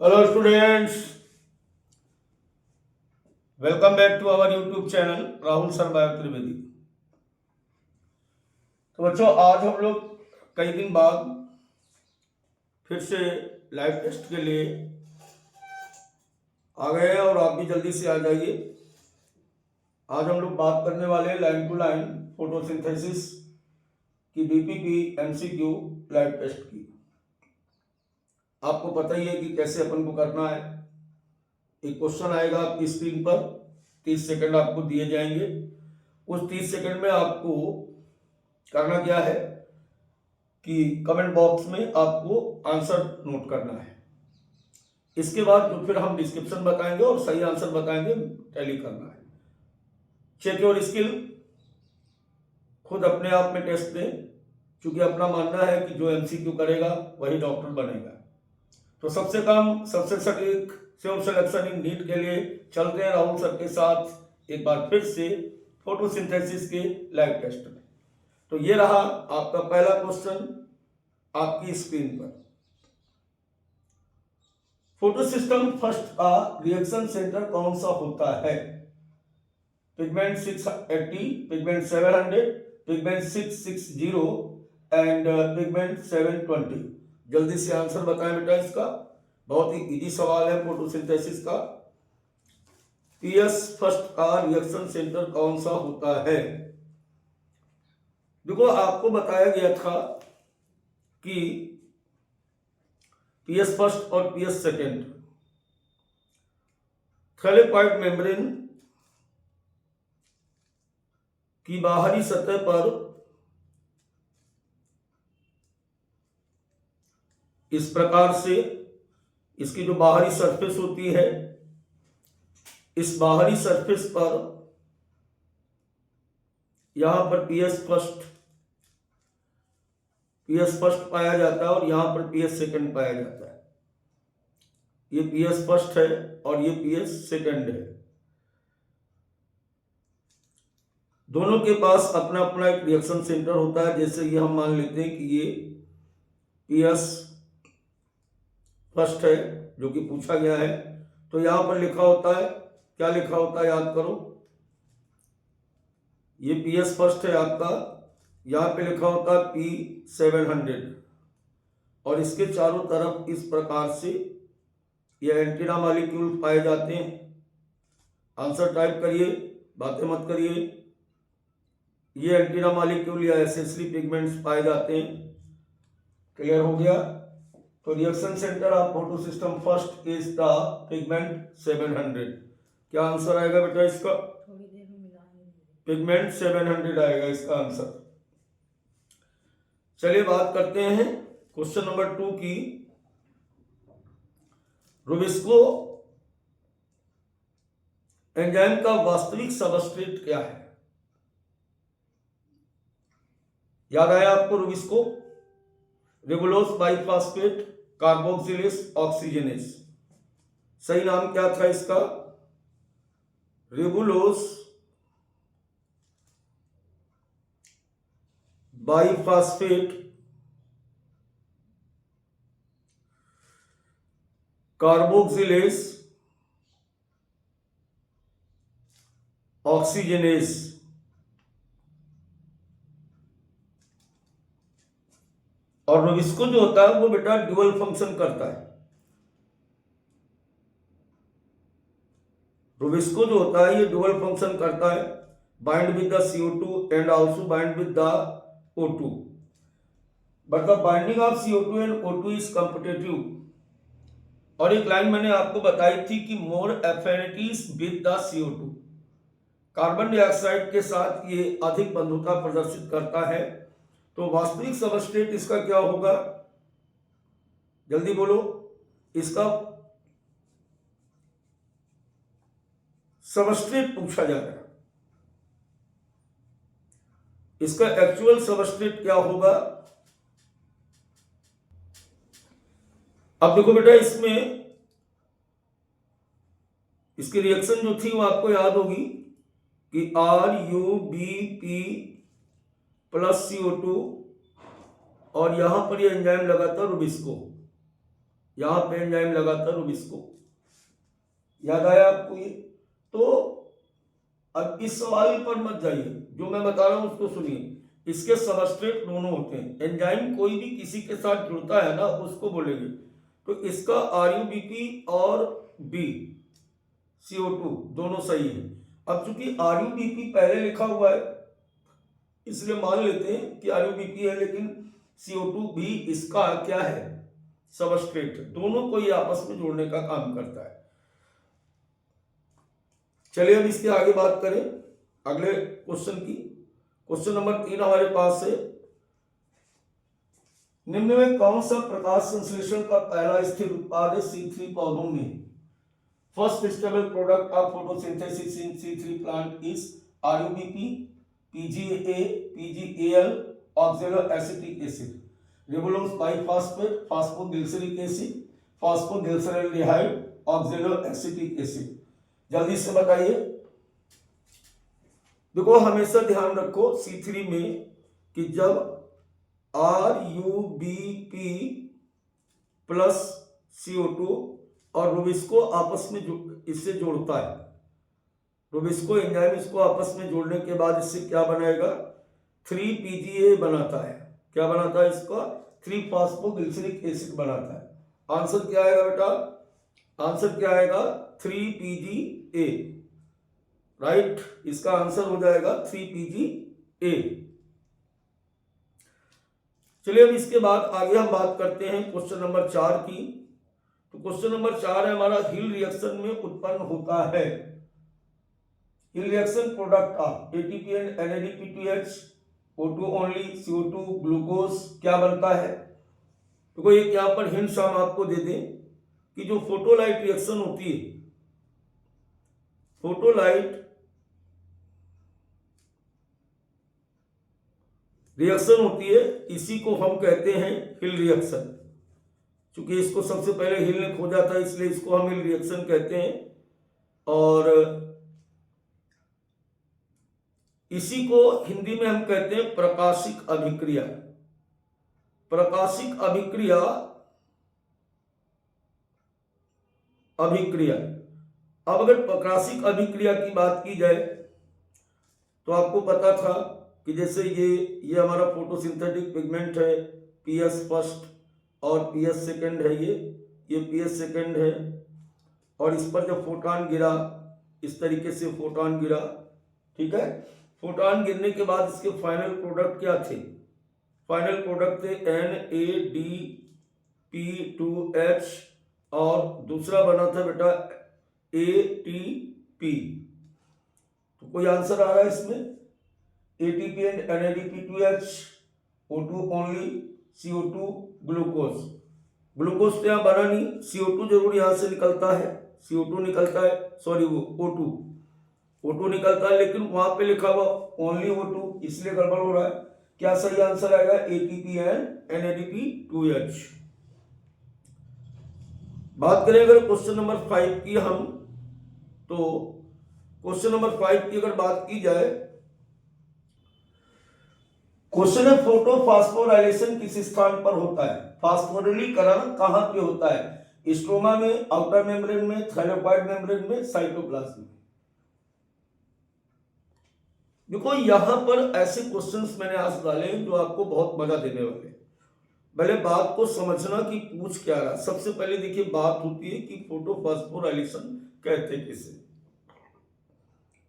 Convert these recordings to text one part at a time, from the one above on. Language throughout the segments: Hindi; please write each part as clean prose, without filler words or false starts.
Hello students, welcome back to our YouTube channel Rahul sir bio Trivedi. तो बच्चों, आज हम लोग कई दिन बाद फिर से लाइव टेस्ट के लिए आ गए हैं और आप भी जल्दी से आ जाइए। आज हम लोग बात करने वाले हैं लाइन टू लाइन फोटोसिंथेसिस की बीपीपी एमसीक्यू लाइव टेस्ट की। आपको पता ही है कि कैसे अपन को करना है। एक क्वेश्चन आएगा आपकी स्क्रीन पर, 30 सेकंड आपको दिए जाएंगे। उस 30 सेकंड में आपको करना क्या है कि कमेंट बॉक्स में आपको आंसर नोट करना है। इसके बाद जो फिर हम डिस्क्रिप्शन बताएंगे और सही आंसर बताएंगे, टैली करना है। चेक योर स्किल, खुद अपने आप में टेस्ट दें, क्योंकि अपना मानना है कि जो एमसीक्यू करेगा वही डॉक्टर बनेगा। तो सबसे कम सबसे सटीक सिविल सिलेक्शन इन नीट के लिए चलते हैं राहुल सर के साथ एक बार फिर से फोटोसिंथेसिस के लाइव टेस्ट में। तो ये रहा आपका पहला क्वेश्चन आपकी स्क्रीन पर। फोटोसिस्टम फर्स्ट का रिएक्शन सेंटर कौन सा होता है? Pigment 680, pigment 700, pigment 660 and pigment 720। जल्दी से आंसर बताएं बेटा इसका। बहुत ही इजी सवाल है फोटोसिंथेसिस का। पीएस फर्स्ट का रिएक्शन सेंटर कौन सा होता है? देखो, आपको बताया गया था कि पीएस फर्स्ट और पीएस सेकेंड थैलेकॉइड मेम्ब्रेन की बाहरी सतह पर इस प्रकार से इसकी जो बाहरी सरफेस होती है, इस बाहरी सरफेस पर यहां पर पीएस फर्स्ट पाया जाता है और यहां पर पीएस सेकंड पाया जाता है। ये पीएस फर्स्ट है और ये पीएस सेकंड है। दोनों के पास अपना अपना एक रिएक्शन सेंटर होता है। जैसे ये हम मान लेते हैं कि ये पीएस फर्स्ट है जो कि पूछा गया है। तो यहां पर लिखा होता है, क्या लिखा होता है याद करो। ये पीएस फर्स्ट है आपका, यहां पे लिखा होता है P700 और इसके चारों तरफ इस प्रकार से ये एंटीना मॉलिक्यूल पाए जाते हैं। आंसर टाइप करिए, बातें मत करिए। ये एंटीना मॉलिक्यूल या एसेसरी पिगमेंट्स पाए जाते हैं। क्लियर हो गया? तो reaction centre of photosystem first is the pigment 700। क्या आंसर आएगा बेटा इसका? पिगमेंट 700 आएगा इसका आंसर। चलिए बात करते हैं क्वेश्चन नंबर 2 की। रुबिस्को एंजाइम का वास्तविक सबस्ट्रेट क्या है? याद आया आपको rubisco? Ribulose biphosphate, carboxylase, oxygenase. सही नाम क्या था इसका? Ribulose biphosphate, carboxylase, oxygenase. और रुबिस्को जो होता है वो बेटा ड्यूअल फंक्शन करता है। रुबिस्को जो होता है ये ड्यूअल फंक्शन करता है, bind with the CO2 and also bind with the O2, but the binding of CO2 and O2 is competitive. और एक लाइन मैंने आपको बताई थी कि more affinities with the CO2, carbon dioxide के साथ ये अधिक बंधुता प्रदर्शित करता है। तो वास्तविक सबस्ट्रेट इसका क्या होगा? जल्दी बोलो। इसका सबस्ट्रेट पूछा जा रहा है, इसका एक्चुअल सबस्ट्रेट क्या होगा? अब देखो बेटा, इसमें इसकी रिएक्शन जो थी वो आपको याद होगी कि RuBp प्लस CO2 और यहां पर ये एंजाइम लगा था रुबिस्को। यहां पे एंजाइम लगाता रुबिस्को। याद आया आपको ये? तो अब इस सवाल पर मत जाइए, जो मैं बता रहा हूं उसको सुनिए। इसके सबस्ट्रेट दोनों होते हैं। एंजाइम कोई भी किसी के साथ जुड़ता है ना, उसको बोलेंगे। तो इसका RuBP और B CO2 दोनों सही है। अब चूंकि RuBP पहले लिखा हुआ है, इसलिए मान लेते हैं कि RuBP है, लेकिन CO2 भी इसका क्या है, सबस्ट्रेट। दोनों को ये आपस में जोड़ने का काम करता है। चलिए अब इसके आगे बात करें अगले क्वेश्चन की। क्वेश्चन नंबर 3 हमारे पास है, निम्न में कौन सा प्रकाश संश्लेषण का पहला स्थिर उत्पाद है C3 पौधों में? First stable product of photosynthesis in C3 plant is RuBP, PGA, PGAL, oxaloacetic acid, ribulose biphosphate, phosphoglyceric acid, phosphoglyceraldehyde, oxaloacetic acid। जल्दी से बताइए। देखो हमेशा ध्यान रखो C3 में कि जब RuBP प्लस CO2 और रुबिस्को आपस में इससे जोड़ता है, रुबिस्को एंजाइम इसको आपस में जोड़ने के बाद इससे क्या बनाएगा, 3PGA बनाता है। क्या बनाता है इसका? 3-फॉस्फोग्लिसरिक एसिड बनाता है। आंसर क्या आएगा बेटा? आंसर क्या आएगा? 3PGA, right. इसका आंसर हो जाएगा 3PGA। चलिए अब इसके बाद आगे हम बात करते हैं क्वेश्चन नंबर 4 की। तो क्वेश्चन नंबर 4 है हमारा, हिल रिएक्शन में उत्पन्न होता है, Hill reaction product of ATP and NADP2H, O2 only, CO2, glucose क्या बनता है? तो कोई एक यहां पर हिंट्स हम आपको दे दें कि जो फोटोलाइट रिएक्शन होती है, फोटोलाइट रिएक्शन होती है, इसी को हम कहते हैं हिल रिएक्शन। क्योंकि इसको सबसे पहले हिल ने खोजा था, इसलिए इसको हम हिल रिएक्शन कहते हैं। और इसी को हिंदी में हम कहते हैं प्रकाशिक अभिक्रिया। प्रकाशिक अभिक्रिया, अभिक्रिया। अब अगर प्रकाशिक अभिक्रिया की बात की जाए तो आपको पता था कि जैसे ये हमारा फोटोसिंथेटिक पिगमेंट है, PS फर्स्ट और PS सेकंड है, ये PS सेकंड है। और इस पर जब फोटोन गिरा, इस तरीके से फोटोन गिरा, ठीक है। फोटोन गिरने के बाद इसके फाइनल प्रोडक्ट क्या थे? फाइनल प्रोडक्ट थे NADP2H और दूसरा बना था बेटा ATP। तो कोई आंसर आ रहा है इसमें? ATP and NADP2H, O2 only, CO2, glucose. Glucose तो यहाँ बना नहीं, CO2 जरूर यहां से निकलता है, CO2 निकलता है, सॉरी वो O2 निकलता है, लेकिन वहां पे लिखा हुआ ओनली O2, इसलिए गड़बड़ हो रहा है। क्या सही आंसर आएगा? ATP and NADP2H। बात करें अगर क्वेश्चन नंबर 5 की हम, तो क्वेश्चन नंबर 5 की अगर बात की जाए, क्वेश्चन है फोटोफॉस्फोराइलेशन किस स्थान पर होता है? फास्फोरिलीकरण कहां पे होता है? स्ट्रोमा में, आउटर मेम्ब्रेन में, थाइरोइड मेम्ब्रेन में, साइटोप्लाज्म में। देखो यहां पर ऐसे क्वेश्चंस मैंने आज डाले जो आपको बहुत मजा देने वाले। पहले बात को समझना कि पूछ क्या रहा। सबसे पहले देखिए बात होती है कि फोटोफॉस्फोराइलेशन कहते किसे।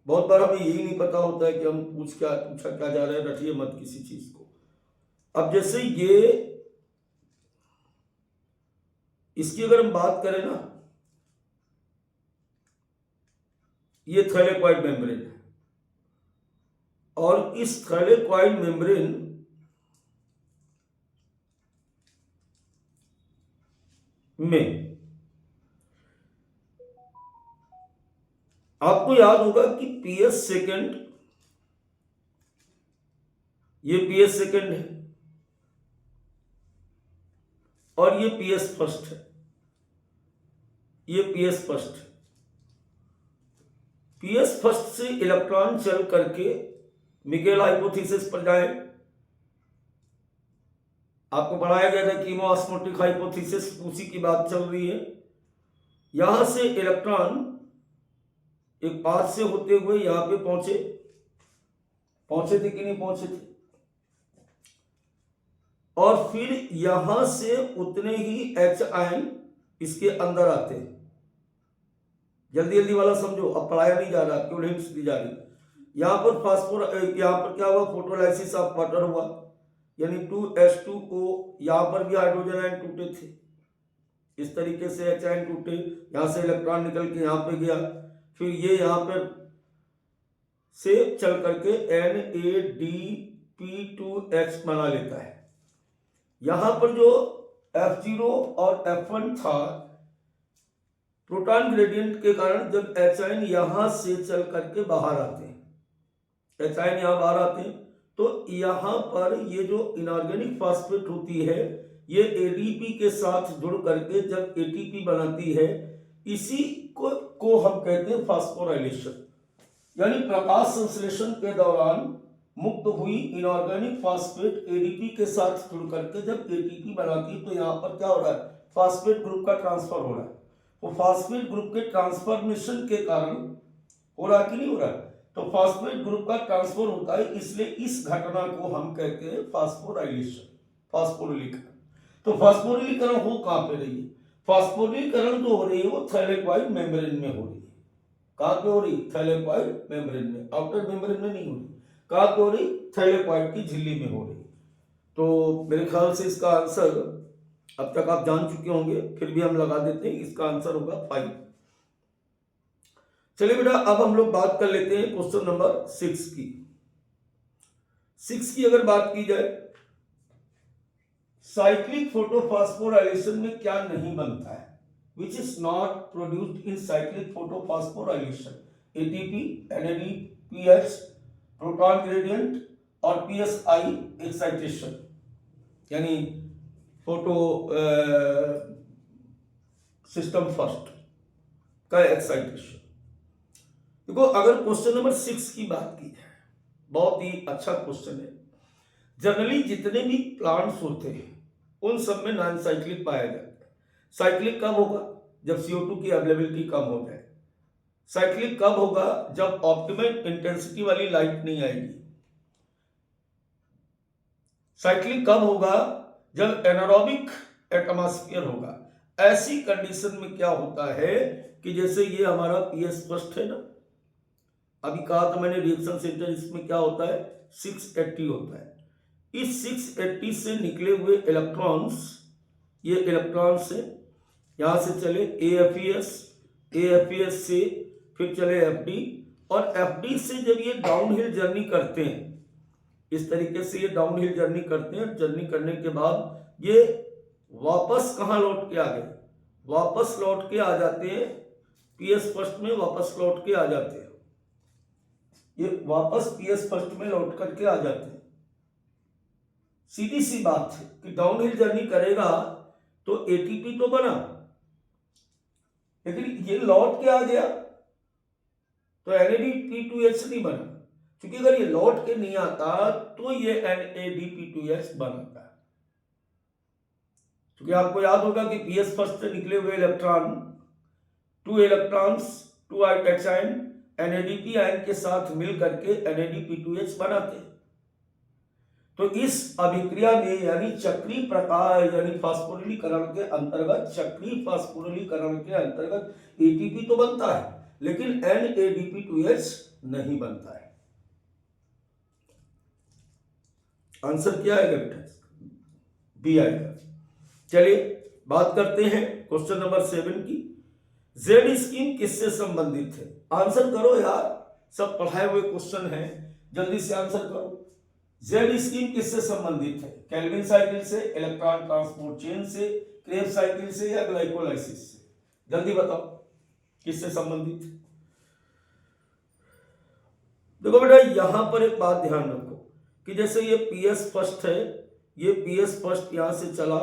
बहुत बार हमें यही नहीं पता होता है कि हम पूछा क्या जा रहा है, रटिए मत किसी चीज को। अब जैसे इसकी अगर हम बात करें ना, ये थाइलेक्वाइड मेम्ब्रेन है, और इस थाइलेक्वाइड मेम्ब्रेन में आपको याद होगा कि PS सेकंड, ये PS सेकंड है और ये PS फर्स्ट है, ये PS फर्स्ट है। PS फर्स्ट से इलेक्ट्रॉन चल करके मिगेल हाइपोथेसिस पर जाए, आपको पढ़ाया गया था कीमोऑस्मोटिक हाइपोथेसिस, उसी की बात चल रही है। यहां से इलेक्ट्रॉन एक पाथ से होते हुए यहां पे पहुंचे थे कि नहीं पहुंचे थे, और फिर यहां से उतने ही H आयन इसके अंदर आते हैं। जल्दी जल्दी वाला समझो, अब पढ़ाया नहीं जा रहा, क्यों हिंट्स दी जा रही। यहां पर यहां पर क्या हुआ, फोटोलाइसिस ऑफ वाटर हुआ, यानी 2H2O, यहां पर भी हाइड्रोजन आयन टूटे थे, इस तरीके से H आयन टूटे, यहां से इलेक्ट्रॉन निकल के यहां पे गया, फिर ये यहां पर से चल करके NADP2H बना लेता है। यहां पर जो F0 और F1 था, प्रोटॉन ग्रेडियंट के कारण जब H आयन यहां से चल करके बाहर आते हैं, H आयन यहां बाहर आते हैं, तो यहां पर ये जो इनऑर्गेनिक फॉस्फेट होती है, ये ADP के साथ जुड़ करके जब ATP बनाती है, इसी को हम कहते हैं फास्फोराइलेशन, यानी प्रकाश संश्लेषण के दौरान मुक्त हुई इनऑर्गेनिक फॉस्फेट ADP के साथ जुड़ करके जब ATP बनाती है, तो यहाँ पर क्या हो रहा है, फॉस्फेट ग्रुप का ट्रांसफर हो रहा है। तो फॉस्फेट ग्रुप के ट्रांसफॉर्मेशन के कारण हो रहा कि नहीं हो रहा है, तो फॉस्फेट ग्रुप का ट्रांसफर होता है, इसलिए इस घटना को हम कहते हैं फास्फोराइलेशन, फास्फोरिलीकरण। तो फास्फोरिलीकरण हो कहां पे रही है, फास्फोरिलीकरण जो हो रही है वो थैलेकॉइड मेम्ब्रेन में हो रही है। कहां पे हो रही, थैलेकॉइड मेम्ब्रेन में, आउटर मेम्ब्रेन में नहीं हो रही। कहां पे हो रही, थैलेकॉइड की झिल्ली में हो रही। तो मेरे ख्याल से इसका आंसर अब तक आप जान चुके होंगे, फिर भी हम लगा देते हैं, इसका आंसर होगा 5। चलिए बेटा, अब हम लोग बात कर लेते हैं क्वेश्चन नंबर 6 की। 6 की अगर बात की जाए, साइक्लिक फोटोफॉस्फोराइलेशन में क्या नहीं बनता है, which is not produced in cyclic photophosphorylation, ATP, NADPH, proton gradient और PSI एक्साइटेशन, यानी फोटो सिस्टम फर्स्ट का एक्साइटेशन। देखो, अगर क्वेश्चन नंबर 6 की बात की जाए, बहुत ही अच्छा क्वेश्चन है। जनरली जितने भी प्लांट्स होते हैं उन सब में नॉन साइक्लिक पाया जाता है। साइक्लिक कब होगा, जब CO2 की अवेलेबिलिटी कम हो जाए। साइक्लिक कब होगा, जब ऑप्टिमल इंटेंसिटी वाली लाइट नहीं आएगी। साइक्लिक कब होगा, जब एनारोबिक एटमॉस्फेयर होगा। ऐसी कंडीशन में क्या होता है कि जैसे ये हमारा PS फर्स्ट है ना, अभी कहा था मैंने रिएक्शन सेंटर, इसमें क्या होता है 680 होता है। इस 680 से निकले हुए इलेक्ट्रॉन्स, ये इलेक्ट्रॉन्स है, यहां से चले AFES से फिर चले FD, और FD से जब ये डाउनहिल जर्नी करते हैं, इस तरीके से ये डाउनहिल जर्नी करते हैं, जर्नी करने के बाद ये वापस कहां लौट के आ गए, वापस लौट के आ जाते हैं PS फर्स्ट में, वापस लौट के आ जाते हैं, ये वापस PS फर्स्ट में लौट करके आ जाते हैं। सीधी सी बात है कि डाउनहिल जर्नी करेगा तो ATP तो बना, लेकिन ये लौट के आ गया तो NADP2H नहीं बना, क्योंकि अगर ये लौट के नहीं आता तो ये NADP2H बनाता है। क्योंकि आपको याद होगा कि PS फर्स्ट से निकले हुए electron, 2 electrons 2 H ion NADP ion के साथ मिल करके NADP2H बनाते हैं। तो इस अभिक्रिया में, यानी चक्रीय प्रकार, यानी फास्फोरिलीकरण के अंतर्गत, चक्रीय फास्फोरिलीकरण के अंतर्गत ATP तो बनता है, लेकिन NADP2H नहीं बनता है। आंसर क्या आएगा बेटा, B आएगा। चलिए बात करते हैं क्वेश्चन नंबर 7 की। Z स्कीम किससे संबंधित है, आंसर करो यार, सब पढ़ाए हुए क्वेश्चन है, जल्दी से आंसर करो। Z स्कीम किससे संबंधित है, केल्विन साइकिल से, इलेक्ट्रॉन ट्रांसपोर्ट चेन से, क्रेब्स साइकिल से, या ग्लाइकोलाइसिस से, जल्दी बताओ किससे संबंधित है। देखो बेटा, यहां पर एक बात ध्यान रखो कि जैसे ये PS फर्स्ट है, ये PS फर्स्ट यहां से चला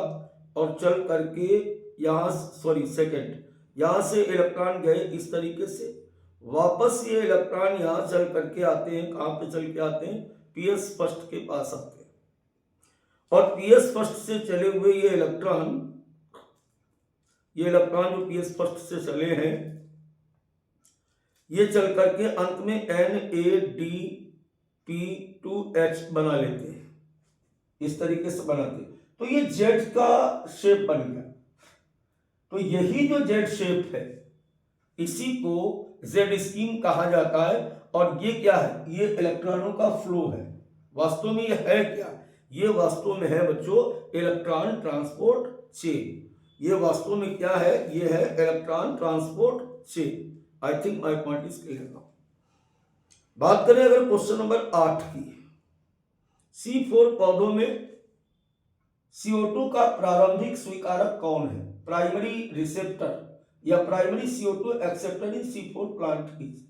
और चल करके यहां, सॉरी सेकंड, यहां से इलेक्ट्रॉन गए इस तरीके से, वापस ये इलेक्ट्रॉन यहां चल करके आते हैं, कहां पे चल के आते हैं, PS फर्स्ट के पास आते हैं। और पीएस फर्स्ट से चले हुए ये इलेक्ट्रॉन जो पीएस फर्स्ट से चले हैं, ये चल करके अंत में NADP2H बना लेते हैं, इस तरीके से बनाते हैं। तो ये जेड का शेप बन गया। तो यही जो जेड शेप है, इसी को जेड स्कीम कहा जाता है। और ये क्या है? ये इलेक्ट्रॉनों का फ्लो है। वास्तव में ये है क्या? ये वास्तव में है बच्चों इलेक्ट्रॉन ट्रांसपोर्ट चेन। ये वास्तव में क्या है? ये है electron transport chain. I think my point is clear now. बात करें अगर क्वेश्चन नंबर 8 की, C4 पौधों में CO2 का प्रारंभिक स्वीकारक कौन है? प्राइमरी रिसेप्टर या primary CO2 acceptor in C4 plant is.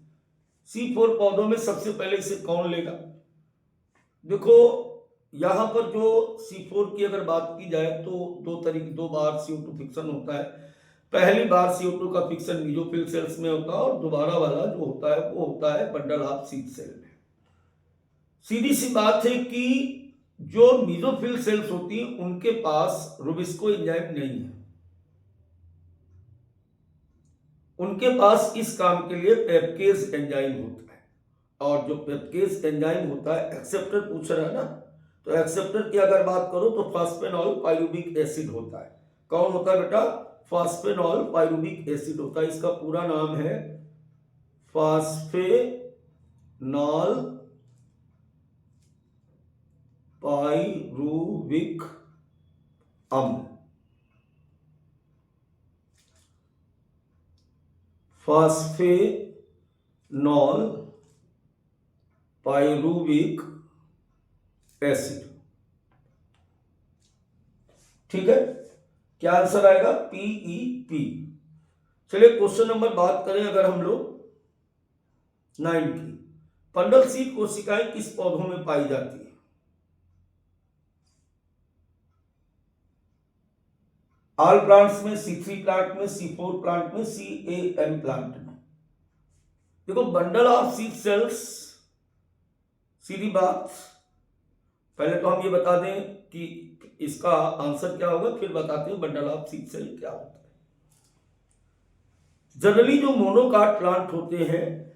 C4 पौधों में सबसे पहले इसे कौन लेगा? देखो यहां पर जो C4 की अगर बात की जाए तो दो बार CO2 फिक्शन होता है। पहली बार CO2 का फिक्शन मीजोफिल सेल्स में होता है और दोबारा वाला जो होता है वो होता है बंडल ऑफ सीड सेल में। सीधी सी बात है कि जो मीजोफिल सेल्स होती हैं उनके पास रुबिस्को एंजाइम नहीं है, उनके पास इस काम के लिए पेप्केज एंजाइम होता है। और जो पेप्केज एंजाइम होता है, एक्सेप्टर पूछ रहा है ना, तो एक्सेप्टर की अगर बात करो तो फास्फेनॉल पाइरुविक एसिड होता है। कौन होता है बेटा? फास्फेनॉल पाइरुविक एसिड होता है। इसका पूरा नाम है फास्फेनॉल पाइरुविक अम्ल। फास्फेनॉल पाइरुविक एसिड, ठीक है। क्या आंसर आएगा? PEP। चलिए क्वेश्चन नंबर बात करें अगर हम लोग 9 की, पंडल सीड कोशिकाएं किस पौधों में पाई जाती है? ऑल प्लांट्स में, C3 प्लांट में, C4 प्लांट में, CAM प्लांट में। देखो बंडल ऑफ सीड सेल्स, सीधी बात, पहले तो हम ये बता दें कि इसका आंसर क्या होगा, फिर बताते हैं बंडल ऑफ सीड सेल क्या होता है। जनरली जो मोनोकाट प्लांट होते हैं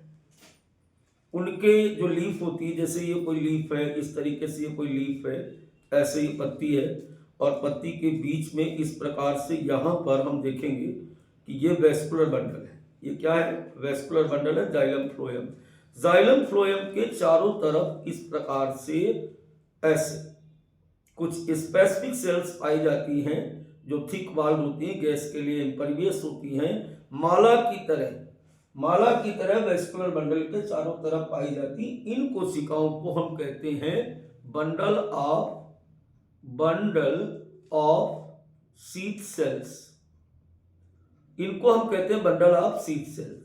उनके जो लीफ होती है, जैसे ये कोई लीफ है, इस तरीके से ये कोई लीफ है, ऐसे ही पत्ती है और पत्ती के बीच में इस प्रकार से यहां पर हम देखेंगे कि ये वेस्कुलर बंडल है। ये क्या है? वेस्कुलर बंडल है, जाइलम फ्लोएम। जाइलम फ्लोएम के चारों तरफ इस प्रकार से ऐसे कुछ स्पेसिफिक सेल्स पाई जाती हैं जो थिक वॉल्ड होती हैं, गैस के लिए इम्परवियस होती हैं, माला की तरह वेस्कुलर बंडल के चारों तरफ पाई जाती। इन कोशिकाओं को हम कहते हैं बंडल ऑफ सीड सेल्स। इनको हम कहते हैं बंडल ऑफ सीड सेल्स।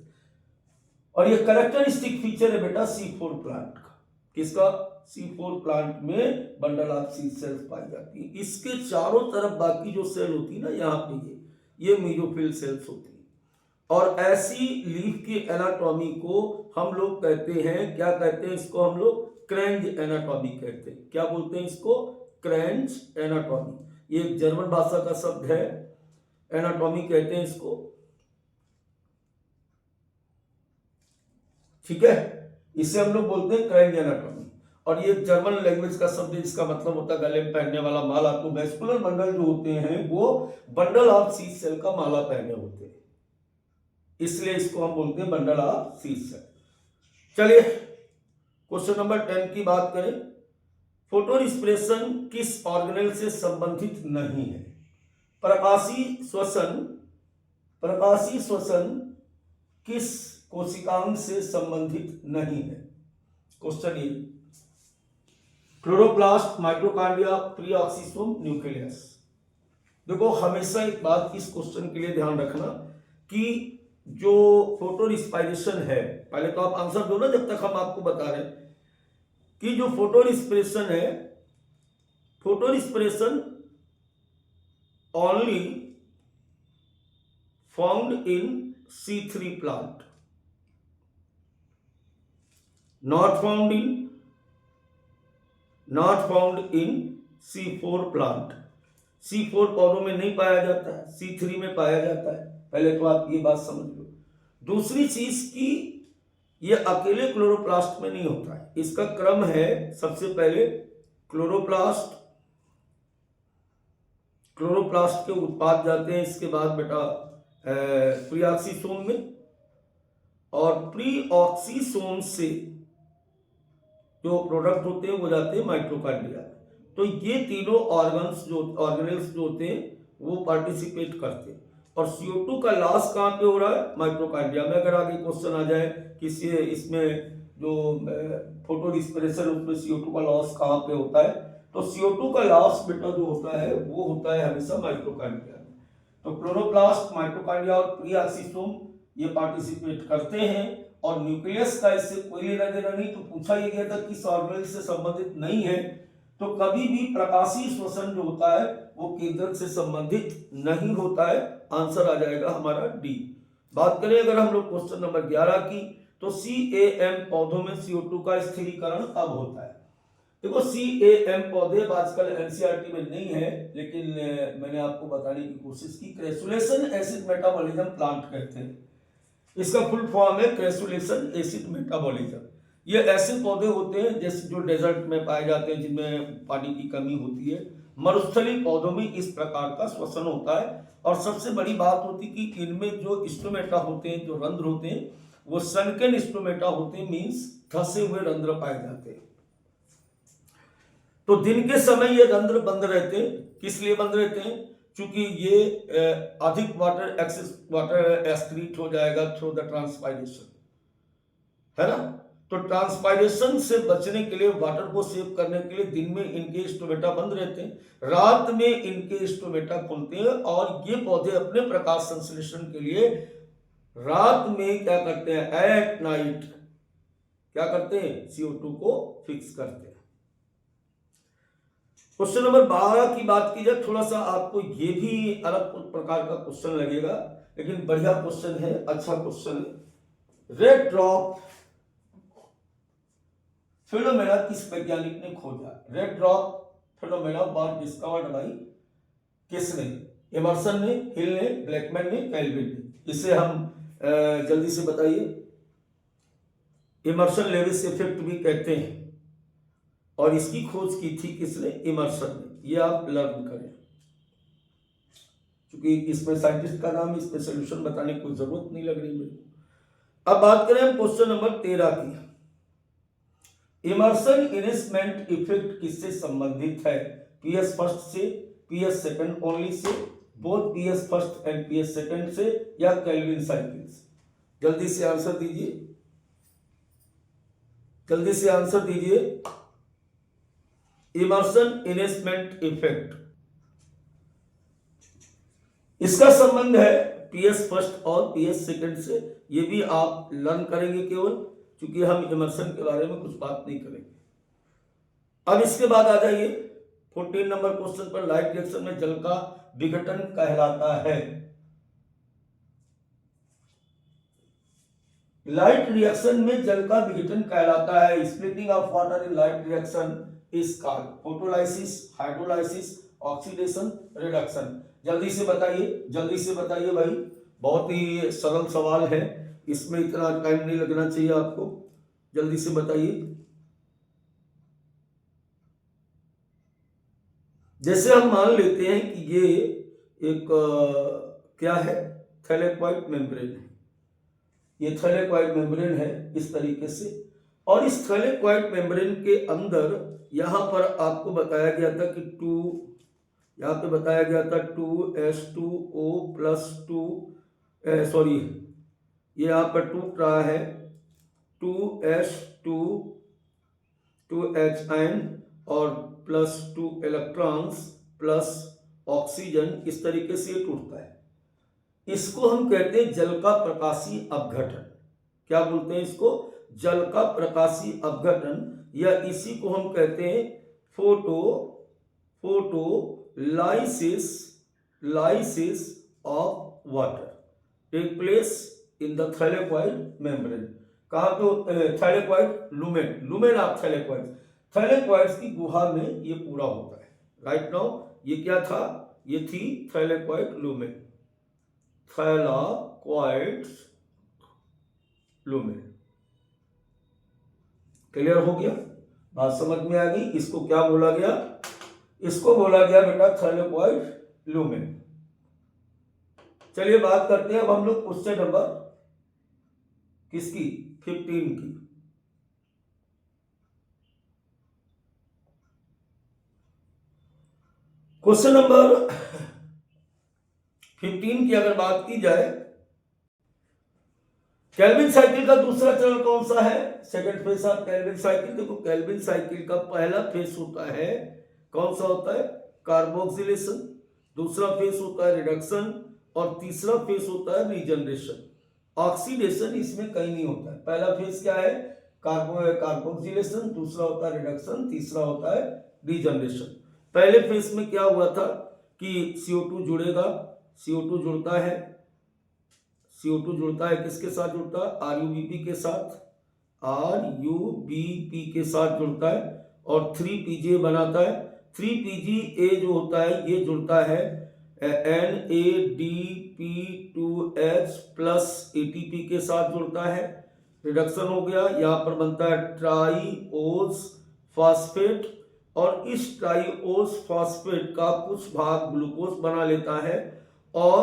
और ये कैरेक्टरिस्टिक फीचर है बेटा C4 प्लांट का। किसका? C4 प्लांट में बंडल ऑफ सीड सेल्स पाई जाती है। इसके चारों तरफ बाकी जो सेल होती है ना, यहाँ पे ये मीजोफिल सेल्स होती है। और ऐसी लीफ की एनाटॉमी को हम लोग कहते हैं, क्या कहते हैं इसको? हम लोग क्रेंज एनाटॉमी कहते हैं। क्या बोलते हैं इसको? क्रेंज एनाटॉमी। ये एक जर्मन भाषा का शब्द है, एनाटॉमी कहते हैं इसको, ठीक है। इसे हम लोग बोलते हैं क्रेंज एनाटॉमी। और ये जर्मन लैंग्वेज का शब्द है, जिसका मतलब होता है गले में पहनने वाला माला। तो वेस्कुलर बंडल जो होते हैं वो बंडल ऑफ सीड सेल का माला पहने होते हैं, इसलिए इसको हम बोलते हैं बंडल ऑफ सीड सेल। चलिए क्वेश्चन नंबर 10 की बात करें। फोटो रिस्पिरेशन किस ऑर्गेनेल से संबंधित नहीं है? प्रकाशीय श्वसन किस कोशिकांग से संबंधित नहीं है? क्वेश्चन ये, chloroplast, mitochondria, pre oxysome, nucleus. देखो हमेशा एक बात इस क्वेश्चन के लिए ध्यान रखना कि जो फोटो रिस्पिरेशन है, पहले तो आप आंसर दो ना जब तक हम आपको बता रहे हैं कि जो फोटो रिस्पिरेशन है, photo respiration only found in C3 plant, not found in C4 plant. C4 पौधों में नहीं पाया जाता है, C3 में पाया जाता है। पहले तो आप ये बात समझ लो। दूसरी चीज की ये अकेले क्लोरोप्लास्ट में नहीं होता है, इसका क्रम है सबसे पहले क्लोरोप्लास्ट, क्लोरोप्लास्ट के उत्पाद जाते हैं, इसके बाद बेटा प्रीऑक्सीसोम में, और प्रीऑक्सीसोम से जो प्रोडक्ट होते हैं वो जाते हैं माइटोकॉन्ड्रिया। तो ये तीनों ऑर्गेनेल्स जो होते हैं वो पार्टिसिपेट करते हैं। और CO2 का लॉस कहाँ पे हो रहा है? माइटोकॉन्ड्रिया में। अगर आगे क्वेश्चन आ जाए किसी इसमें जो फोटो रिस्पिरेशन उसमें CO2 का लॉस कहाँ पे होता है, तो CO2 का लॉस बेटा जो होता है वो होता है हमेशा माइटोकॉन्ड्रिया में। तो क्लोरोप्लास्ट, माइटोकॉन्ड्रिया और प्रीऑक्सीसोम ये पार्टिसिपेट करते हैं। और न्यूक्लियस का इससे कोई लेना देना नहीं। तो पूछा ये गया था किस ऑर्गेनेल से संबंधित नहीं है, तो कभी भी प्रकाशीय श्वसन जो होता है वो केंद्रक से संबंधित नहीं होता है। आंसर आ जाएगा हमारा डी। बात करें अगर हम लोग क्वेश्चन नंबर 11 की, तो CAM पौधों में CO2 का स्थिरीकरण कब होता है? देखो CAM पौधे आजकल NCERT में नहीं है, लेकिन मैंने आपको बताने की कोशिश की। क्रेसुलेशन एसिड मेटाबॉलिज्म प्लांट कहते हैं, इसका फुल फॉर्म है क्रेसुलेशन एसिड मेटाबॉलिज्म। ये ऐसे पौधे होते हैं जैसे जो डेजर्ट में पाए जाते हैं, जिनमें पानी की कमी होती है। मरुस्थलीय पौधों में इस प्रकार का श्वसन होता है। और सबसे बड़ी बात होती है कि इनमें जो स्टोमेटा होते हैं, जो रंध्र होते हैं, वो सनकेन स्टोमेटा होते हैं, मीन्स धसे हुए रंध्र पाए जाते हैं। तो दिन के समय ये रंध्र बंद रहते हैं। किस लिए बंद रहते हैं? चूंकि ये अधिक वाटर एक्सक्रीट हो जाएगा थ्रू द ट्रांसपायरेशन, है ना। तो ट्रांसपायरेशन से बचने के लिए, वाटर को सेव करने के लिए दिन में इनके स्टोमेटा बंद रहते हैं, रात में इनके स्टोमेटा खुलते हैं। और ये पौधे अपने प्रकाश संश्लेषण के लिए रात में क्या करते हैं? एट नाइट क्या करते हैं? CO2 को फिक्स करते हैं। क्वेश्चन नंबर 12 की बात की जाए, थोड़ा सा आपको ये भी अलग प्रकार का क्वेश्चन लगेगा, लेकिन बढ़िया क्वेश्चन है, अच्छा क्वेश्चन है। रेड ड्रॉप फिनोमेना किस वैज्ञानिक ने खोजा? Red drop phenomena was discovered by किसने? इमर्सन ने, हिल ने, ब्लैकमैन ने, कैल्विन ने। इसे हम जल्दी से बताइए। इमर्सन लेविस इफेक्ट भी कहते हैं, और इसकी खोज की थी किसने? इमर्सन ने। ये आप लर्न करें, क्योंकि इसमें साइंटिस्ट का नाम, इसमें सोल्यूशन बताने की कोई जरूरत नहीं लग रही मेरे को। अब बात करें हम क्वेश्चन नंबर 13 की। इमर्सन इन्हेंसमेंट इफेक्ट किससे संबंधित है? PS फर्स्ट से, PS second only say, both PS first and PS second से, या कैल्विन साइकिल से? जल्दी से आंसर दीजिए, जल्दी से आंसर दीजिए। इमर्सन इन्हेंसमेंट इफेक्ट, इसका संबंध है PS फर्स्ट और PS सेकंड से। ये भी आप लर्न करेंगे केवल, क्योंकि हम इमर्सन के बारे में कुछ बात नहीं करेंगे। अब इसके बाद आ जाइए 14 नंबर क्वेश्चन पर। लाइट रिएक्शन में जल का विघटन कहलाता है। लाइट रिएक्शन में जल का विघटन कहलाता है। Splitting of water in light reaction is called photolysis, hydrolysis, oxidation, reduction. जल्दी से बताइए, जल्दी से बताइए भाई, बहुत ही सरल सवाल है, इसमें इतना टाइम नहीं लगना चाहिए आपको। जल्दी से बताइए। जैसे हम मान लेते हैं कि ये एक क्या है? थैलेक्वाइट मेम्ब्रेन है। ये थैलेक्वाइट मेम्ब्रेन है इस तरीके से, और इस थैलेक्वाइट मेम्ब्रेन के अंदर यहां पर आपको बताया गया था कि यहाँ पे बताया गया था 2S2O प्लस 2 ये यहाँ पर टूट रहा है 2S2 2H और प्लस 2 इलेक्ट्रॉन्स प्लस ऑक्सीजन, इस तरीके से ये टूटता है। इसको हम कहते हैं जल का प्रकाशीय अपघटन। क्या बोलते हैं इसको? जल का प्रकाशीय अपघटन, या इसी को हम कहते हैं photolysis of water take place in the thylakoid membrane. कहाँ पे? थैलेक्वाइट लुमेन ऑफ थैलेक्वाइट, थैलेक्वाइट्स की गुहा में ये पूरा होता है। राइट नाउ ये क्या था, ये थी thylakoid lumen, thylakoid lumen. Clear हो गया, बात समझ में आ गई। इसको क्या बोला गया, इसको बोला गया बेटा थैलेकॉइड लूमेन। चलिए बात करते हैं अब हम लोग क्वेश्चन नंबर किसकी, 15 की। क्वेश्चन नंबर 15 की अगर बात की जाए, केल्विन साइकिल का दूसरा चरण कौन सा है, second phase of Calvin cycle. देखो केल्विन साइकिल का पहला फेज होता है, कौन सा होता है, कार्बोक्सिलेशन, दूसरा फेज होता है रिडक्शन, और तीसरा फेज होता है रीजनरेशन। ऑक्सीडेशन इसमें कहीं नहीं होता है। पहला फेज क्या है, कार्बोक्सिलेशन, दूसरा होता है रिडक्शन, तीसरा होता है रीजनरेशन। पहले फेज में क्या हुआ था कि CO2 जुड़ेगा, CO2 जुड़ता है, CO2 जुड़ता है किसके साथ जुड़ता है, RuBp के साथ, RuBp के साथ जुड़ता है और 3Pga बनाता है। 3Pga जो होता है ये जुड़ता है NADP2H प्लस ATP के साथ जुड़ता है, रिडक्शन हो गया। यहाँ पर बनता है ट्राइओस फास्फेट, और इस ट्राइओस फास्फेट का कुछ भाग ग्लूकोज बना लेता है और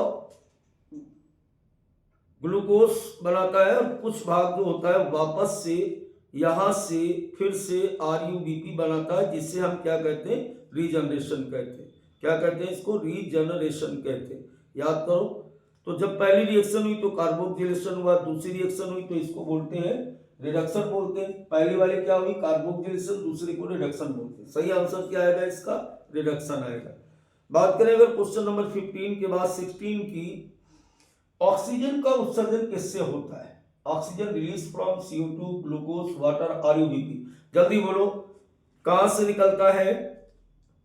ग्लूकोज बनाता है, और कुछ भाग जो होता है वापस से यहां से फिर से RuBp बनाता है, जिससे हम क्या कहते हैं, रीजनरेशन कहते हैं। क्या कहते हैं इसको, रीजनरेशन कहते हैं। याद करो, तो जब पहली रिएक्शन हुई तो कार्बोक्सिलेशन हुआ, दूसरी रिएक्शन हुई तो इसको बोलते हैं रिडक्शन बोलते हैं। पहली वाले क्या हुई, कार्बोक्सिलेशन, दूसरे को रिडक्शन बोलते हैं। सही आंसर क्या आएगा इसका, रिडक्शन आएगा। बात करें अगर क्वेश्चन नंबर 15 के बाद 16 की, ऑक्सीजन का उत्सर्जन किससे होता है, oxygen release from CO2, glucose, water, RuBp। जल्दी बोलो, कहां से निकलता है,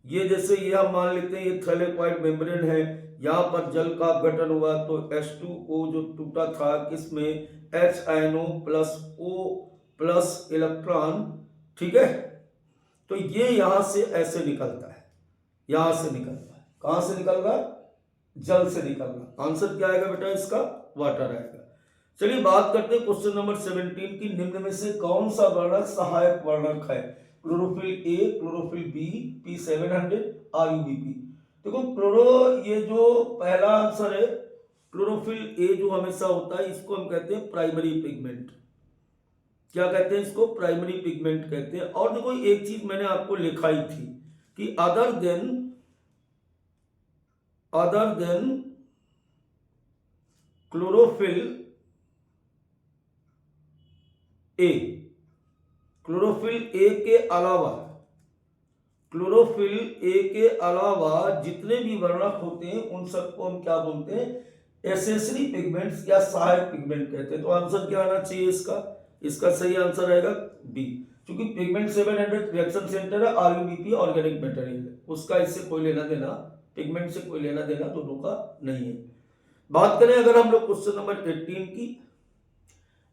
ये जैसे ये हम मान लेते हैं ये थैलेकॉइड मेम्ब्रेन है, यहाँ पर जल का गठन हुआ तो H2O जो टूटा था किसमें, HNO plus O plus electron, ठीक है। तो ये यहां से ऐसे निकलता है, यहां से निकलता है, कहां से निकल रहा, जल से निकल रहा। आंसर क्या आएगा बेटा इसका, वाटर आएगा। चलिए बात करते हैं क्वेश्चन नंबर 17 की, निम्न में से कौन सा वर्णक सहायक वर्णक है, chlorophyll A, chlorophyll B, P700, RuBp। देखो क्लोरो, ये जो पहला आंसर है क्लोरोफिल A जो हमेशा होता है इसको हम कहते हैं प्राइमरी पिगमेंट। क्या कहते हैं इसको, प्राइमरी पिगमेंट कहते हैं। और देखो एक चीज मैंने आपको लिखाई थी कि other than chlorophyll A, chlorophyll A के अलावा, क्लोरोफिल A के अलावा जितने भी वर्णक होते हैं उन सबको हम क्या बोलते हैं, एसेसरी पिगमेंट्स या सहायक पिगमेंट कहते हैं। तो आंसर क्या आना चाहिए इसका, इसका सही आंसर आएगा बी, क्योंकि पिगमेंट 700 रिएक्शन सेंटर है, RuBp ऑर्गेनिक मटेरियल है, उसका इससे कोई लेना देना, पिगमेंट से कोई लेना देना दोनों का नहीं है। बात करें अगर हम लोग क्वेश्चन नंबर 18 की,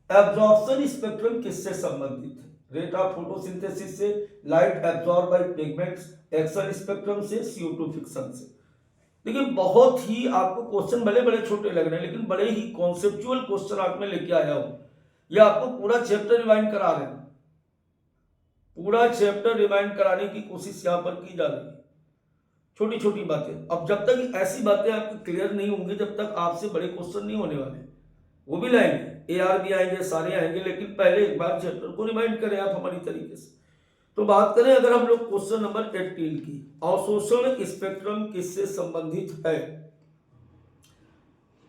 एब्जॉर्प्शन स्पेक्ट्रम किससे संबंधित है, रेट ऑफ फोटोसिंथेसिस से, light absorb by pigments, action spectrum से, CO2 फिक्शन से। देखिए बहुत ही आपको क्वेश्चन भले बड़े छोटे लग रहे हैं लेकिन बड़े ही कॉन्सेप्चुअल क्वेश्चन आप में लेके आया हूं। ये आपको पूरा चैप्टर रिवाइंड करा रहे हैं, पूरा चैप्टर रिवाइंड कराने की कोशिश यहां पर की जा रही है, छोटी छोटी बातें। अब जब तक ऐसी बातें आपको क्लियर नहीं होंगी जब तक आपसे बड़े क्वेश्चन नहीं होने वाले, वो भी लाएंगे, AR भी आएंगे, सारे आएंगे, लेकिन पहले एक बार चैप्टर को रिवाइंड करें आप हमारी तरीके से। तो बात करें अगर हम लोग क्वेश्चन नंबर 18 की, अवशोषण स्पेक्ट्रम किससे संबंधित है,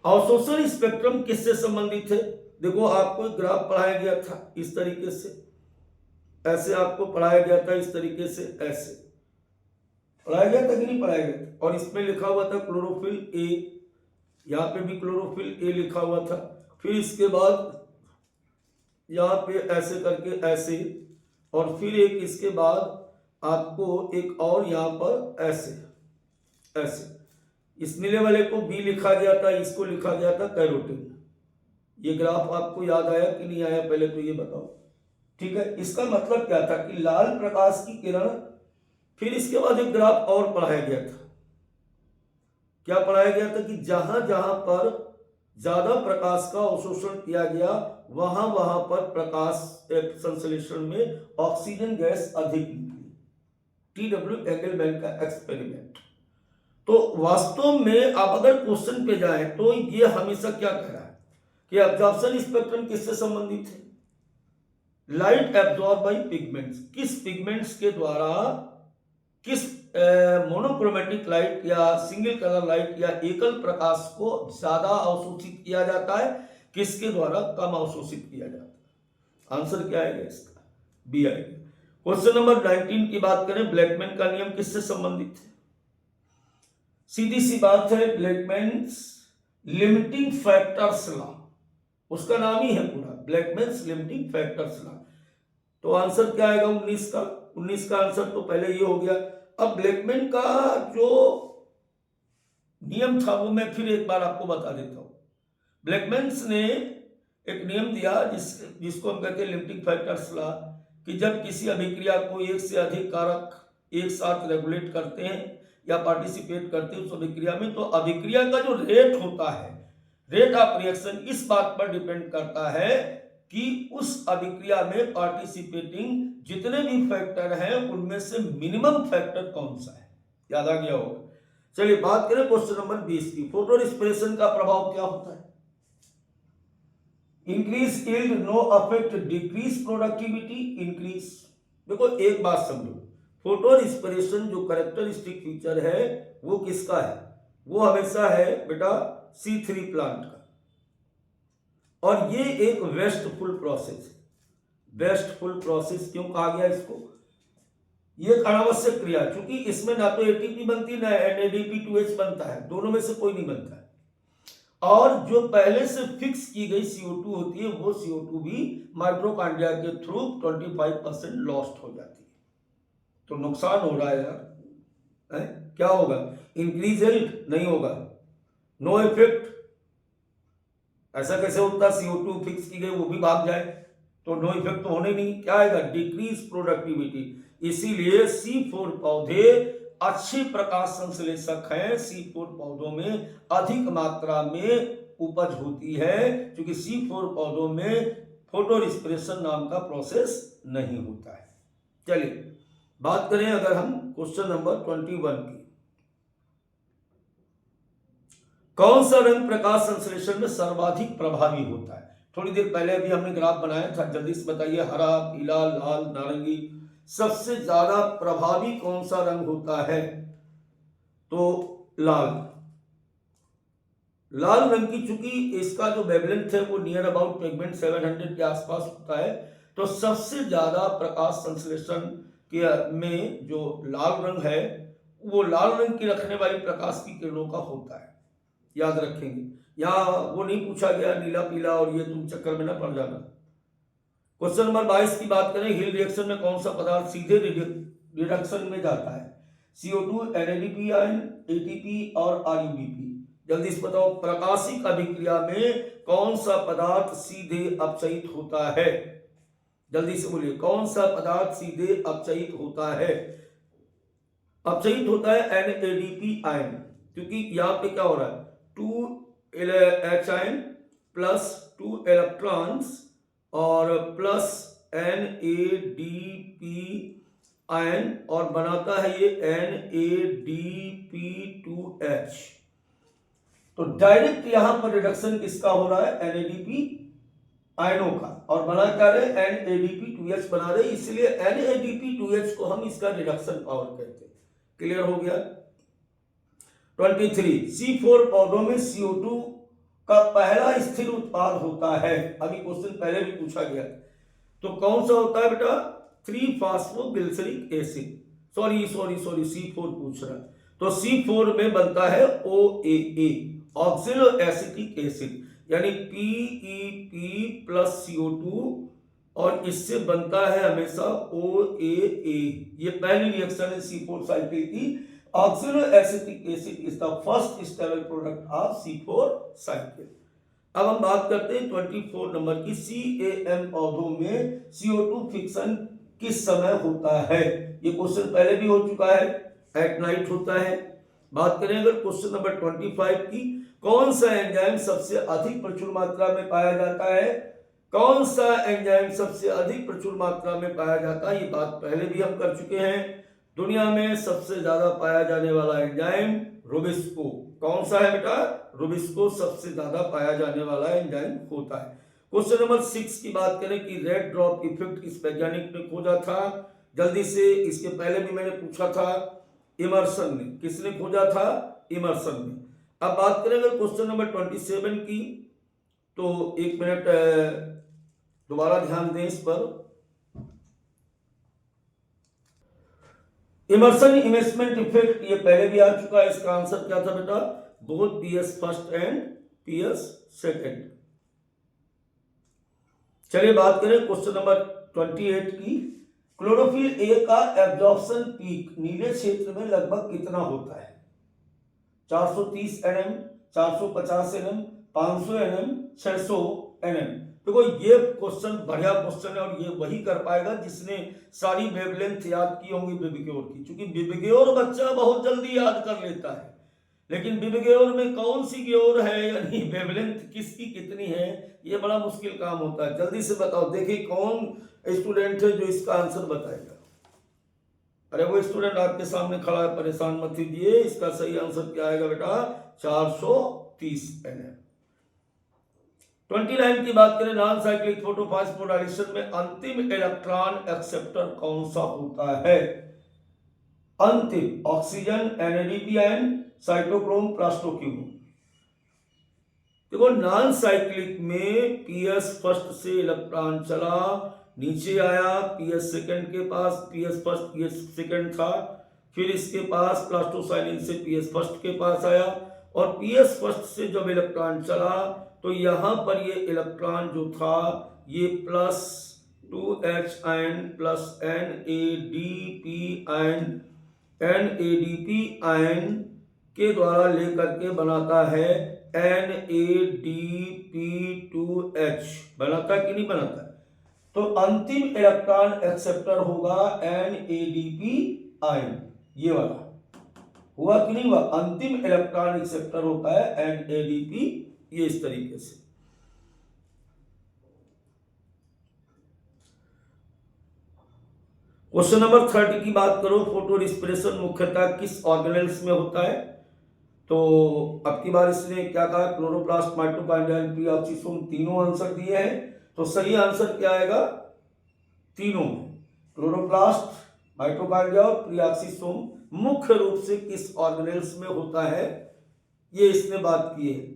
अवशोषण स्पेक्ट्रम किससे संबंधित है। देखो आपको एक ग्राफ पढ़ाया गया था इस तरीके से, ऐसे आपको पढ़ाया गया था इस तरीके से, ऐसे पढ़ाया गया था कि नहीं पढ़ाया गया था, और इसमें लिखा हुआ था क्लोरोफिल A, यहाँ पे भी क्लोरोफिल A लिखा हुआ था, फिर इसके बाद यहाँ पे ऐसे करके ऐसे, और फिर एक इसके बाद आपको एक और यहाँ पर ऐसे ऐसे, इस नीले वाले को B लिखा गया था, इसको लिखा गया था कैरोटीन। ये ग्राफ आपको याद आया कि नहीं आया, पहले तो ये बताओ, ठीक है। इसका मतलब क्या था कि लाल प्रकाश की किरण फिर इसके बाद एक ग्राफ और पढ़ाया गया था। क्या पढ़ाया गया था कि जहां जहां पर ज्यादा प्रकाश का अवशोषण किया गया वहां वहां पर प्रकाश संश्लेषण में ऑक्सीजन गैस अधिक निकली। TW एंगलमैन का एक्सपेरिमेंट। तो वास्तव में आप अगर क्वेश्चन पे जाएं तो ये हमेशा क्या कह रहा है कि एब्जॉर्प्शन स्पेक्ट्रम किससे संबंधित है? Light absorb by pigments. किस पिगमेंट्स के द्वारा किस मोनोक्रोमेटिक लाइट या सिंगल कलर लाइट या एकल प्रकाश को ज्यादा अवशोषित किया जाता है, किसके द्वारा कम अवशोषित किया जाता है? आंसर क्या आएगा इसका? बी आएगा। क्वेश्चन नंबर 19 की बात करें, ब्लैकमैन का नियम किससे संबंधित है? सीधी सी बात है, ब्लैकमैन्स लिमिटिंग फैक्टर्स लॉ, उसका नाम ही है पूरा ब्लैकमैन्स लिमिटिंग फैक्टर्स लॉ। तो आंसर क्या आएगा 19 का? 19 का आंसर तो पहले ये हो गया। अब ब्लैकमैन का जो नियम था वो मैं फिर एक बार आपको बता देता हूं। ब्लैकमैन्स ने एक नियम दिया जिसको हम कहते हैं लिमिटिंग फैक्टर्स लॉ, कि जब किसी अभिक्रिया को एक से अधिक कारक एक साथ रेगुलेट करते हैं या पार्टिसिपेट करते हैं उस अभिक्रिया में, तो अभिक्रिया का जो रेट होता है, रेट ऑफ रिएक्शन, इस बात पर डिपेंड करता है कि उस अभिक्रिया में पार्टिसिपेटिंग जितने भी फैक्टर हैं उनमें से मिनिमम फैक्टर कौन सा है। याद आ गया होगा। चलिए बात करें क्वेश्चन नंबर 20 की। फोटो रिस्पिरेशन का प्रभाव क्या होता है? Increase yield, no affect, decrease productivity, increase. देखो एक बात समझो, फोटो रिस्पिरेशन जो कैरेक्टरिस्टिक फीचर है वो किसका है? वो हमेशा है बेटा C3 प्लांट का। और ये एक वेस्टफुल प्रोसेस है। वेस्टफुल प्रोसेस क्यों कहा गया इसको? ये अनावश्यक क्रिया, क्योंकि इसमें ना तो ATP बनती ना NADP2H बनता है, दोनों में से कोई नहीं बनता है। और जो पहले से फिक्स की गई CO2 होती है वो CO2 भी माइटोकॉन्ड्रिया के थ्रू 25% लॉस्ट हो जाती है। तो नुकसान हो रहा है यार। क्या होगा? इंक्रीज यील्ड नहीं होगा, नो इफेक्ट। ऐसा कैसे होता? CO2 फिक्स की गई वो भी भाग जाए तो नो इफेक्ट तो होने नहीं। क्या आएगा? Decrease productivity. इसीलिए C4 पौधे अच्छे प्रकाश संश्लेषक हैं। C4 पौधों में अधिक मात्रा में उपज होती है क्योंकि C4 पौधों में फोटो रिस्पिरेशन नाम का प्रोसेस नहीं होता है। चलिए बात करें अगर हम क्वेश्चन नंबर 21 की। कौन सा रंग प्रकाश संश्लेषण में सर्वाधिक प्रभावी होता है? थोड़ी देर पहले अभी हमने ग्राफ बनाया था, जल्दी से बताइए। हरा, पीला, लाल, नारंगी, सबसे ज्यादा प्रभावी कौन सा रंग होता है? तो लाल। लाल रंग की चूंकि इसका जो वेवलेंथ है वो नियर अबाउट पिगमेंट 700 के आसपास होता है, तो सबसे ज्यादा प्रकाश संश्लेषण के में जो लाल रंग है वो लाल रंग की रखने वाली प्रकाश की किरणों का होता है। याद रखेंगे, यहां वो नहीं पूछा गया नीला पीला और ये तुम चक्कर में ना पड़ जाना। क्वेश्चन नंबर 22 की बात करें, हिल रिएक्शन में कौन सा पदार्थ सीधे रिडक्शन में जाता है? CO2, NADP आयन, ATP और RUBP। जल्दी से बताओ, प्रकाशिक अभिक्रिया में कौन सा पदार्थ सीधे अपचयित होता है? जल्दी से बोलिए, कौन सा पदार्थ सीधे अपचयित होता है? अपचयित होता है NADP आयन, क्योंकि यहां पे क्या हो रहा है? 2H आयन प्लस 2 इलेक्ट्रॉन्स और प्लस NADP आयन और बनाता है ये NADP2H। तो डायरेक्ट यहां पर रिडक्शन किसका हो रहा है? NADP आयनों का। और बना क्या रहे? NADP2H बना रहे, इसलिए NADP2H को हम इसका रिडक्शन पावर कहते हैं। क्लियर हो गया? 23, C4 पौधों में CO2 का पहला स्थिर उत्पाद होता है। अभी क्वेश्चन पहले भी पूछा गया, तो कौन सा होता है बेटा? 3-फॉस्फोग्लिसरिक एसिड। सॉरी C4 पूछ रहा है, तो C4 में बनता है OAA, ऑक्सिलो एसिटिक एसिड, यानी PEP प्लस CO2 और इससे बनता है हमेशा OAA। ये पहली रिएक्शन है C4 साइकिल की। Oxalo acetic acid is the first stable product of C4 cycle. अब हम बात करते हैं 24 नंबर की। CAM पौधों में CO2 फिक्शन किस समय होता है? ये क्वेश्चन पहले भी हो चुका है, एट नाइट होता है। बात करें अगर क्वेश्चन नंबर 25 की, कौन सा एंजाइम सबसे अधिक प्रचुर मात्रा में पाया जाता है? कौन सा एंजाइम सबसे अधिक प्रचुर मात्रा में पाया जाता है? ये बात पहले भी हम कर चुके हैं। दुनिया में सबसे ज्यादा पाया जाने वाला एंजाइम रुबिस्को। कौन सा है बेटा? रुबिस्को सबसे ज्यादा पाया जाने वाला एंजाइम होता है। क्वेश्चन नंबर 6 की बात करें कि रेड ड्रॉप इफेक्ट किस वैज्ञानिक ने खोजा था? जल्दी से, इसके पहले भी मैंने पूछा था, इमर्सन ने। किसने खोजा था? इमर्सन ने। अब बात करें अगर क्वेश्चन नंबर 27 की, तो एक मिनट दोबारा ध्यान दें इस पर। इमर्सन इन्वेस्टमेंट इफेक्ट, ये पहले भी आ चुका है। इसका आंसर क्या था बेटा? Both PS first and PS second. चलिए बात करें क्वेश्चन नंबर 28 की। क्लोरोफिल ए का एब्जॉर्प्शन पीक नीले क्षेत्र में लगभग कितना होता है? 430 nm, 450 nm, 500 nm, 600 nm। देखो ये क्वेश्चन बढ़िया क्वेश्चन है और ये वही कर पाएगा जिसने सारी वेवलेंथ याद की होंगी बिबग्योर की, क्योंकि बिबग्योर बच्चा बहुत जल्दी याद कर लेता है, लेकिन बिबग्योर में कौन सी ग्योर है, यानी वेवलेंथ किसकी कितनी है, ये बड़ा मुश्किल काम होता है। जल्दी से बताओ, देखिए कौन स्टूडेंट है जो इसका आंसर बताएगा। अरे वो स्टूडेंट आपके सामने खड़ा है, परेशान मत कीजिए। इसका सही आंसर क्या आएगा बेटा? 430 nm। 29 की बात करें, नॉन साइक्लिक फोटोफॉस्फोराइलेशन में अंतिम इलेक्ट्रॉन एक्सेप्टर कौन सा होता है? अंतिम ऑक्सीजन, NADPN, साइटोक्रोम, प्लास्टोक्यूम। देखो नॉन साइक्लिक में पीएस फर्स्ट से इलेक्ट्रॉन चला, नीचे आया, पीएस सेकंड के पास, पीएस फर्स्ट पीएस सेकंड था, फिर इसके पास प्लास्टोसाइनिन से पीएस फर्स्ट के पास आया, और पीएस फर्स्ट से जब इलेक्ट्रॉन चला तो यहां पर ये इलेक्ट्रॉन जो था ये plus 2H ion plus NADP ion के द्वारा लेकर के बनाता है NADP2H। बनाता है कि नहीं बनाता? तो अंतिम इलेक्ट्रॉन एक्सेप्टर होगा NADP आयन। ये वाला हुआ कि नहीं हुआ? अंतिम इलेक्ट्रॉन एक्सेप्टर होता है NADP, ये इस तरीके से। क्वेश्चन नंबर 30 की बात करो, फोटो रिस्पिरेशन मुख्यतः किस ऑर्गेनेल्स में होता है? तो अब की बार इसने क्या कहा? क्लोरोप्लास्ट, माइटोकॉन्ड्रिया, प्रीऑक्सीसोम, तीनों आंसर दिए हैं। तो सही आंसर क्या आएगा? तीनों में, क्लोरोप्लास्ट, माइटोकॉन्ड्रिया और प्रीऑक्सीसोम मुख्य रूप से किस ऑर्गेनेल्स में होता है, ये इसने बात की है।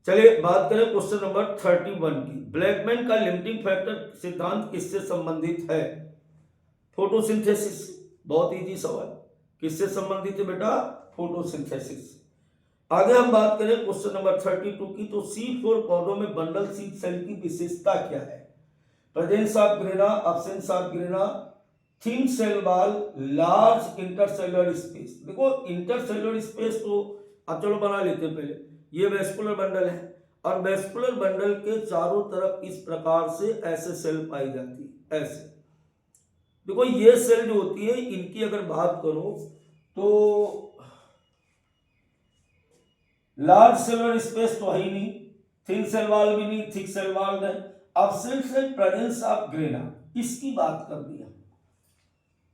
चलिए बात करें क्वेश्चन नंबर 31 की। ब्लैकमैन का लिमिटिंग फैक्टर सिद्धांत किससे संबंधित है? फोटोसिंथेसिस। बहुत इजी सवाल। किससे संबंधित है बेटा? फोटोसिंथेसिस। आगे हम बात करें क्वेश्चन नंबर 32 की, तो C4 पौधों में बंडल सीड सेल की विशेषता क्या है? Presence of grana, absence of grana, thin cell wall, large intercellular space. देखो इंटरसेलुलर स्पेस तो अब चलो बना लेते हैं पहले। ये वेस्कुलर बंडल है और वेस्कुलर बंडल के चारों तरफ इस प्रकार से ऐसे सेल पाई जाती है, ऐसे। देखो ये सेल जो होती है, इनकी अगर बात करो तो लार्ज सेलुलर स्पेस तो है ही नहीं, थिन सेल वॉल भी नहीं, थिक सेल वॉल नहीं, absence and presence of grana, इसकी बात कर दी है।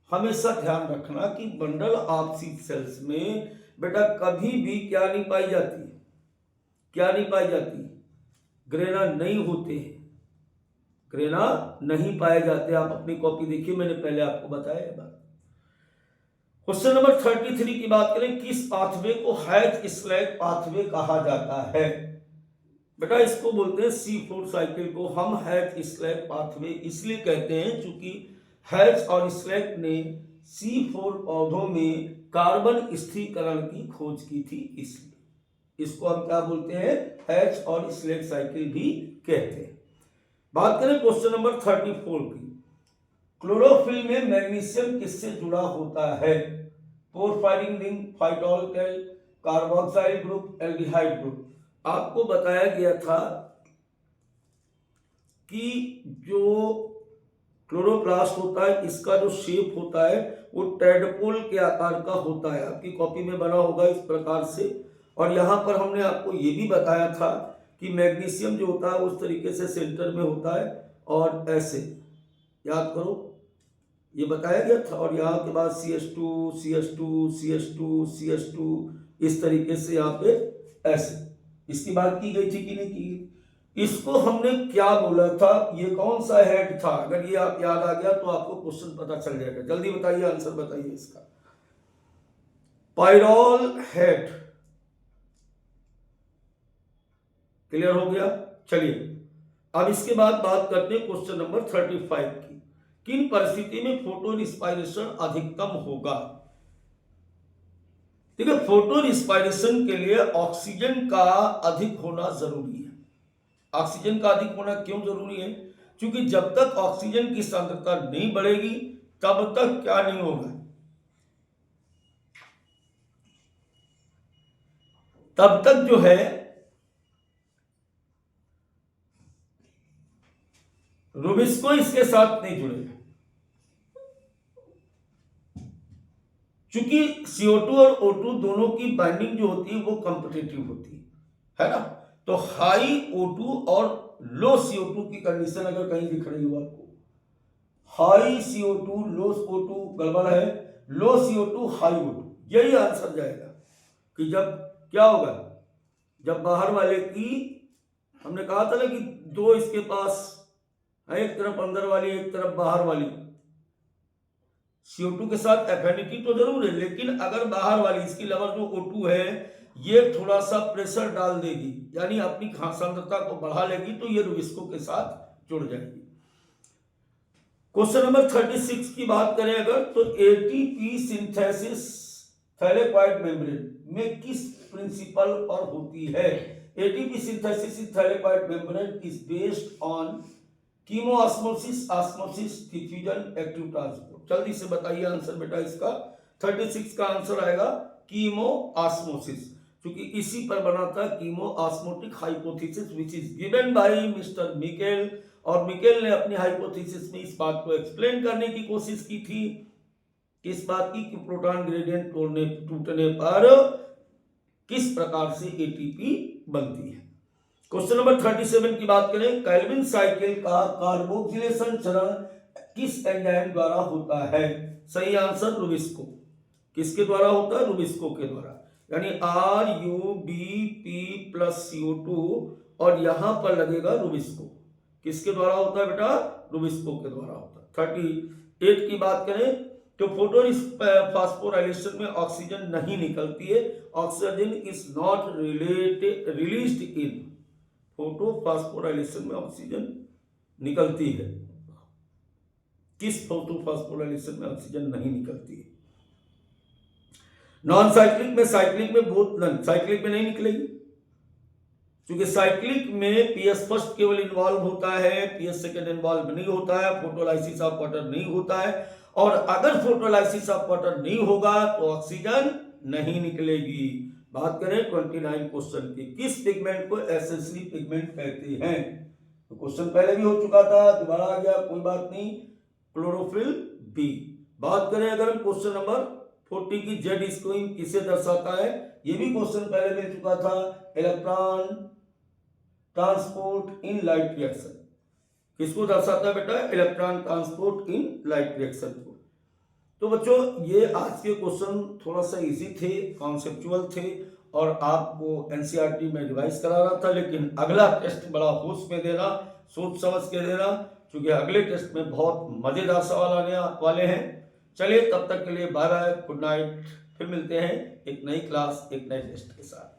हमेशा ध्यान रखना कि बंडल ऑफ सीड सेल्स में बेटा कभी भी क्या नहीं पाई जाती? क्या नहीं पाई जाती? ग्रेना नहीं होते हैं, ग्रेना नहीं पाए जाते। आप अपनी कॉपी देखिए, मैंने पहले आपको बताया बात। क्वेश्चन नंबर 33 की बात करें, किस पाथवे को हैच स्लैग पाथवे कहा जाता है? बेटा इसको बोलते हैं C4 साइकिल को हम हैच स्लैग पाथवे इसलिए कहते हैं क्योंकि हैच और स्लैग ने C4 पौधों में कार्बन स्थिरीकरण की खोज की थी, इसलिए इसको हम क्या बोलते हैं? हैच और स्लैग साइकिल भी कहते हैं। बात करें क्वेश्चन नंबर 34 की, क्लोरोफिल में मैग्नीशियम किससे जुड़ा होता है? Porphyrin ring, phytol, carboxyl group, aldehyde group. आपको बताया गया था कि जो क्लोरोप्लास्ट होता है, इसका जो शेप होता है वो टेडपोल के आकार का होता है। आपकी कॉपी में बना होगा इस प्रकार से। और यहाँ पर हमने आपको ये भी बताया था कि मैग्नीशियम जो होता है उस तरीके से सेंटर में होता है और ऐसे, याद करो ये बताया गया था। और यहाँ के बाद CH2 CH2 CH2 CH2 इस तरीके से यहाँ पे ऐसे, इसकी बात की गई थी कि नहीं की? इसको हमने क्या बोला था, ये कौन सा हेड था? अगर ये आप याद आ गया तो आपको क्वेश्चन पता चल जाएगा। जल्दी बताइए, आंसर बताइए इसका। Pyrrole head. क्लियर हो गया? चलिए अब इसके बाद बात करते हैं क्वेश्चन नंबर 35 की। किन परिस्थिति में फोटो रिस्पायरेशन अधिकतम होगा? देखिए, फोटो रिस्पायरेशन के लिए ऑक्सीजन का अधिक होना जरूरी है। ऑक्सीजन का अधिक होना क्यों जरूरी है? क्योंकि जब तक ऑक्सीजन की सांद्रता नहीं बढ़ेगी तब तक क्या नहीं होगा, तब तक जो है रुबिस्को इसके साथ नहीं जुड़ेगा। चूंकि CO2 और O2 दोनों की बाइंडिंग जो होती है वो कॉम्पिटिटिव होती है ना। तो हाई O2 और लो CO2 की कंडीशन अगर कहीं दिख रही हो आपको, हाई CO2 लो O2 गड़बड़ है, लो CO2 हाई O2, यही आंसर जाएगा कि जब क्या होगा, जब बाहर वाले की, हमने कहा था ना कि दो इसके पास, एक तरफ अंदर वाली एक तरफ बाहर वाली, CO2 के साथ एफिनिटी तो जरूर है, लेकिन अगर बाहर वाली इसकी लेवल जो O2 है ये थोड़ा सा प्रेशर डाल देगी, यानी अपनी सांद्रता को बढ़ा लेगी, तो ये रुबिस्को के साथ जुड़ जाएगी। क्वेश्चन नंबर 36 की बात करें अगर, तो ATP सिंथेसिस थैलेकॉइड मेम्ब्रेन में किस प्रिंसिपल पर होती है? ATP synthesis in thylakoid membrane is based on chemiosmosis, osmosis, diffusion, active transport. जल्दी से बताइए आंसर बेटा इसका। 36 का आंसर आएगा कीमोऑस्मोसिस, क्योंकि इसी पर बना था कीमोऑस्मोटिक hypothesis which is given by mister Mikel. और मिकेल ने अपनी हाइपोथेसिस में इस बात को एक्सप्लेन करने की कोशिश की थी, किस बात की, कि प्रोटॉन ग्रेडियंट टूटने पर किस प्रकार से ATP बनती है। क्वेश्चन नंबर 37 की बात करें, कैल्विन साइकिल का कार्बोक्सिलेशन चरण किस एंजाइम द्वारा होता है? सही आंसर रुबिस्को। किसके द्वारा होता है? रुबिस्को के द्वारा, यानी RUBP प्लस CO2 और यहां पर लगेगा रुबिस्को। किसके द्वारा होता है बेटा? रुबिस्को के द्वारा होता है। 38 की बात करें तो फोटोफॉस्फोराइलेशन में ऑक्सीजन नहीं निकलती है, oxygen is not released in. Photophosphorylation में ऑक्सीजन निकलती है, किस फोटोफॉस्फोराइलेशन में ऑक्सीजन नहीं निकलती है? नॉन साइक्लिक में, साइक्लिक में बोथ नन, साइक्लिक में नहीं निकलेगी, क्योंकि साइक्लिक में PS फर्स्ट केवल इन्वॉल्व होता है, PS सेकेंड इन्वॉल्व नहीं होता है, फोटोलाइसिस ऑफ वाटर नहीं होता है। और अगर फोटोलाइसिस ऑफ वाटर नहीं होगा तो ऑक्सीजन नहीं निकलेगी। बात करें 29 क्वेश्चन की, किस पिगमेंट को एसेंशियल पिगमेंट कहते हैं? तो क्वेश्चन पहले भी हो चुका था, दोबारा आ गया, कोई बात नहीं, क्लोरोफिल B। बात करें अगर क्वेश्चन नंबर 40 की, जेड स्क्रीन किसे दर्शाता है? ये भी क्वेश्चन पहले मिल चुका था, electron transport in light reaction. किसको दर्शाता है बेटा? Electron transport in light reaction को। तो बच्चों ये आज के क्वेश्चन थोड़ा सा इजी थे, कॉन्सेप्चुअल थे और आपको NCERT में रिवाइज करा रहा था, लेकिन अगला टेस्ट बड़ा होश में देना, सोच समझ के देना, क्योंकि अगले टेस्ट में बहुत मजेदार सवाल आने वाले हैं। चलिए तब तक के लिए बाय बाय, गुड नाइट, फिर मिलते हैं एक नई क्लास एक नए टेस्ट के साथ।